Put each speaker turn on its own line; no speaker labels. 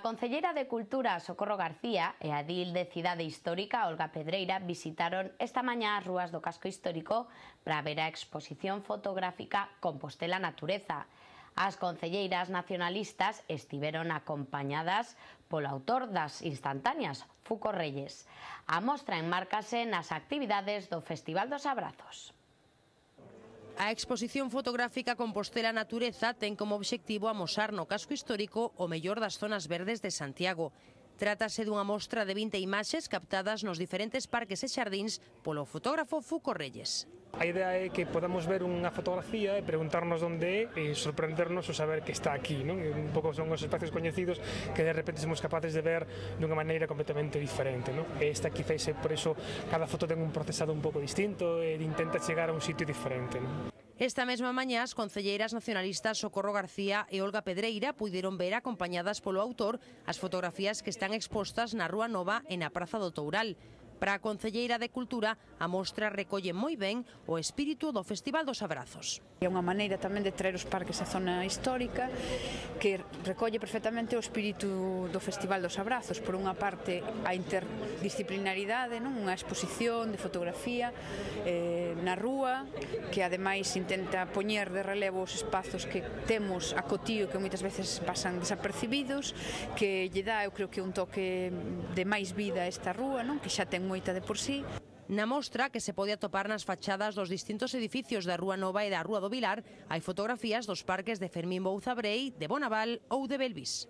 concelleira de Cultura, Socorro García, e a edil de Cidade Histórica, Olga Pedreira, visitaron esta mañá as rúas do casco histórico para ver a exposición fotográfica Compostela Natureza. As concelleiras nacionalistas estiveron acompañadas polo autor das instantáneas, Fuco Reyes. A mostra enmárcase nas actividades do Festival dos Abrazos.
A exposición fotográfica Compostela Natureza ten como obxectivo amosar no casco histórico o mellor das zonas verdes de Santiago. Trátase dunha mostra de 20 imaxes captadas nos diferentes parques e xardíns polo fotógrafo Fuco Reyes.
A idea é que podamos ver unha fotografía e preguntarnos onde é e sorprendernos o saber que está aquí, non? Un pouco son os espacios coñecidos que de repente somos capaces de ver dunha maneira completamente diferente, non? E esta quizás por eso cada foto ten un procesado un pouco distinto e intenta chegar a un sitio diferente, non?
Esta mesma mañá as concelleiras nacionalistas Socorro García e Olga Pedreira puideron ver acompañadas polo autor as fotografías que están expostas na Rúa Nova e na Praza do Toural. Para a concelleira de Cultura, a mostra recolle moi ben o espírito do Festival dos Abrazos.
É unha maneira tamén de traer os parques á zona histórica que recolle perfectamente o espírito do Festival dos Abrazos. Por unha parte, a interdisciplinaridade, non? Unha exposición de fotografía na rúa, que ademais intenta poñer de relevo os espazos que temos a cotío que moitas veces pasan desapercibidos, que lle dá, eu creo que un toque de máis vida a esta rúa, non? Que xa ten moita de por sí.
Na mostra, que se pode atopar nas fachadas dos distintos edificios da Rúa Nova e da Rúa do Vilar, hai fotografías dos parques de Fermín Bouza Brei, de Bonaval ou de Belvís.